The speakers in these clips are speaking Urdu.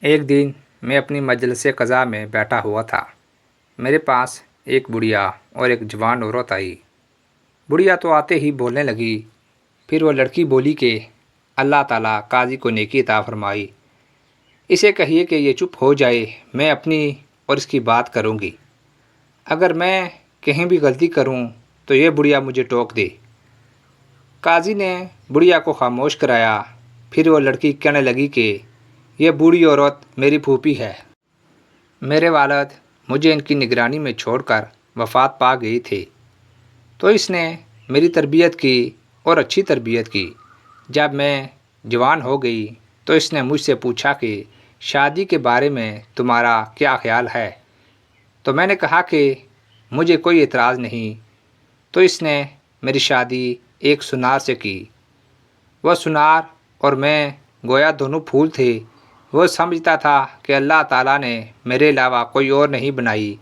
ایک دن میں اپنی مجلس قضا میں بیٹھا ہوا تھا۔ میرے پاس ایک بڑھیا اور ایک جوان عورت آئی۔ بڑھیا تو آتے ہی بولنے لگی، پھر وہ لڑکی بولی کہ اللہ تعالیٰ قاضی کو نیکی عطا فرمائی، اسے کہیے کہ یہ چپ ہو جائے، میں اپنی اور اس کی بات کروں گی۔ اگر میں کہیں بھی غلطی کروں تو یہ بڑھیا مجھے ٹوک دے۔ قاضی نے بڑھیا کو خاموش کرایا۔ پھر وہ لڑکی کہنے لگی کہ یہ بوڑھی عورت میری پھوپھی ہے۔ میرے والد مجھے ان کی نگرانی میں چھوڑ کر وفات پا گئی تھے، تو اس نے میری تربیت کی اور اچھی تربیت کی۔ جب میں جوان ہو گئی تو اس نے مجھ سے پوچھا کہ شادی کے بارے میں تمہارا کیا خیال ہے؟ تو میں نے کہا کہ مجھے کوئی اعتراض نہیں۔ تو اس نے میری شادی ایک سنار سے کی۔ وہ سنار اور میں گویا دونوں پھول تھے۔ وہ سمجھتا تھا کہ اللہ تعالیٰ نے میرے علاوہ کوئی اور نہیں بنائی،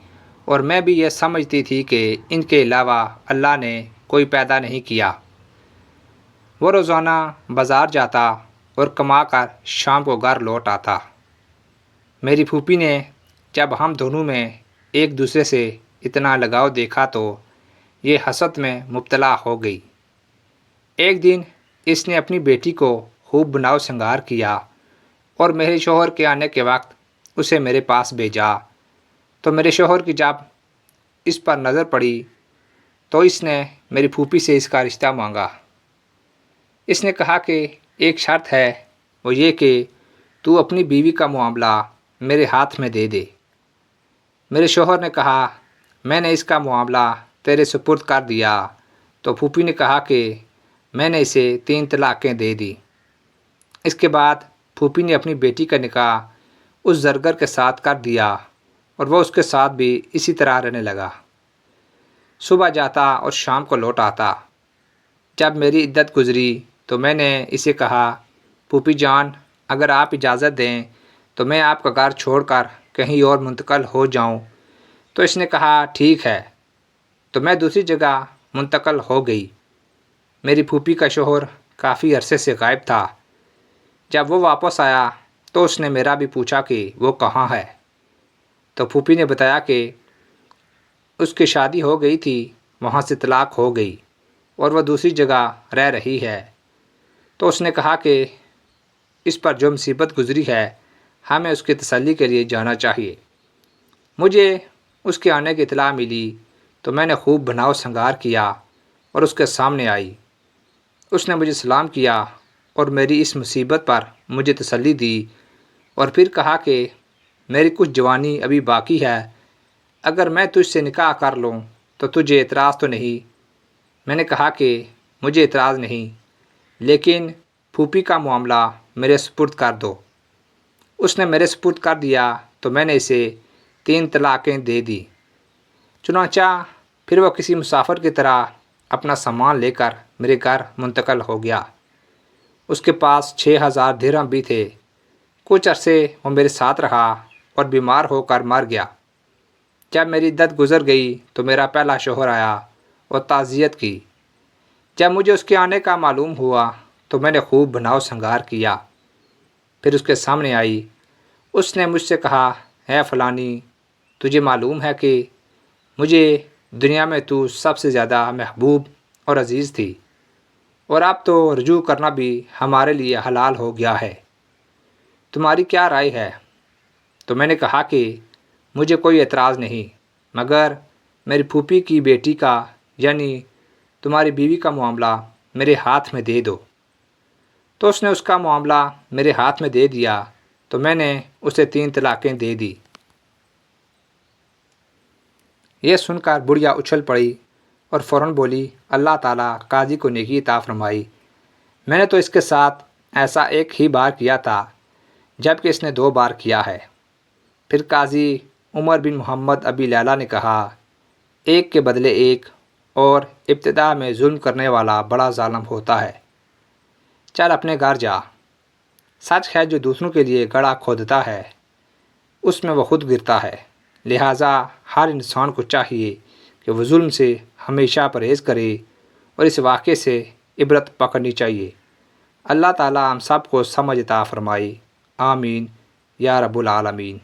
اور میں بھی یہ سمجھتی تھی کہ ان کے علاوہ اللہ نے کوئی پیدا نہیں کیا۔ وہ روزانہ بازار جاتا اور کما کر شام کو گھر لوٹ آتا۔ میری پھوپھی نے جب ہم دونوں میں ایک دوسرے سے اتنا لگاؤ دیکھا تو یہ حسد میں مبتلا ہو گئی۔ ایک دن اس نے اپنی بیٹی کو خوب بناؤ سنگار کیا اور میرے شوہر کے آنے کے وقت اسے میرے پاس بھیجا۔ تو میرے شوہر کی جب اس پر نظر پڑی تو اس نے میری پھوپھی سے اس کا رشتہ مانگا۔ اس نے کہا کہ ایک شرط ہے، وہ یہ کہ تو اپنی بیوی کا معاملہ میرے ہاتھ میں دے دے۔ میرے شوہر نے کہا میں نے اس کا معاملہ تیرے سپرد کر دیا۔ تو پھوپھی نے کہا کہ میں نے اسے 3 طلاقیں دے دی۔ اس کے بعد پھوپھی نے اپنی بیٹی کا نکاح اس زرگر کے ساتھ کر دیا اور وہ اس کے ساتھ بھی اسی طرح رہنے لگا۔ صبح جاتا اور شام کو لوٹ آتا۔ جب میری عدت گزری تو میں نے اسے کہا پھوپھی جان، اگر آپ اجازت دیں تو میں آپ کا گھر چھوڑ کر کہیں اور منتقل ہو جاؤں۔ تو اس نے کہا ٹھیک ہے۔ تو میں دوسری جگہ منتقل ہو گئی۔ میری پھوپھی کا شوہر کافی عرصے سے غائب تھا۔ جب وہ واپس آیا تو اس نے میرا بھی پوچھا کہ وہ کہاں ہے۔ تو پھوپھی نے بتایا کہ اس کی شادی ہو گئی تھی، وہاں سے طلاق ہو گئی اور وہ دوسری جگہ رہ رہی ہے۔ تو اس نے کہا کہ اس پر جو مصیبت گزری ہے ہمیں اس کی تسلی کے لیے جانا چاہیے۔ مجھے اس کے آنے کی اطلاع ملی تو میں نے خوب بناؤ سنگار کیا اور اس کے سامنے آئی۔ اس نے مجھے سلام کیا اور میری اس مصیبت پر مجھے تسلی دی، اور پھر کہا کہ میری کچھ جوانی ابھی باقی ہے، اگر میں تجھ سے نکاح کر لوں تو تجھے اعتراض تو نہیں؟ میں نے کہا کہ مجھے اعتراض نہیں، لیکن پھوپھی کا معاملہ میرے سپرد کر دو۔ اس نے میرے سپرد کر دیا تو میں نے اسے 3 طلاقیں دے دی۔ چنانچہ پھر وہ کسی مسافر کی طرح اپنا سامان لے کر میرے گھر منتقل ہو گیا۔ اس کے پاس 6000 درہم بھی تھے۔ کچھ عرصے وہ میرے ساتھ رہا اور بیمار ہو کر مر گیا۔ جب میری عدت گزر گئی تو میرا پہلا شوہر آیا اور تعزیت کی۔ جب مجھے اس کے آنے کا معلوم ہوا تو میں نے خوب بناؤ سنگار کیا۔ پھر اس کے سامنے آئی۔ اس نے مجھ سے کہا اے فلانی، تجھے معلوم ہے کہ مجھے دنیا میں تو سب سے زیادہ محبوب اور عزیز تھی، اور اب تو رجوع کرنا بھی ہمارے لیے حلال ہو گیا ہے۔ تمہاری کیا رائے ہے؟ تو میں نے کہا کہ مجھے کوئی اعتراض نہیں، مگر میری پھوپھی کی بیٹی کا یعنی تمہاری بیوی کا معاملہ میرے ہاتھ میں دے دو۔ تو اس نے اس کا معاملہ میرے ہاتھ میں دے دیا تو میں نے اسے 3 طلاقیں دے دی۔ یہ سن کر بڑھیا اچھل پڑی اور فوراً بولی اللہ تعالیٰ قاضی کو نیکی عطا فرمائی، میں نے تو اس کے ساتھ ایسا ایک ہی بار کیا تھا، جبکہ اس نے 2 بار کیا ہے۔ پھر قاضی عمر بن محمد ابی لیلہ نے کہا ایک کے بدلے ایک، اور ابتدا میں ظلم کرنے والا بڑا ظالم ہوتا ہے۔ چل اپنے گھر جا۔ سچ ہے جو دوسروں کے لیے گڑھا کھودتا ہے اس میں وہ خود گرتا ہے، لہٰذا ہر انسان کو چاہیے کہ وہ ظلم سے ہمیشہ پرہیز کرے اور اس واقعے سے عبرت پکڑنی چاہیے۔ اللہ تعالیٰ ہم سب کو سمجھ عطا فرمائے، آمین۔ یا رب العالمین۔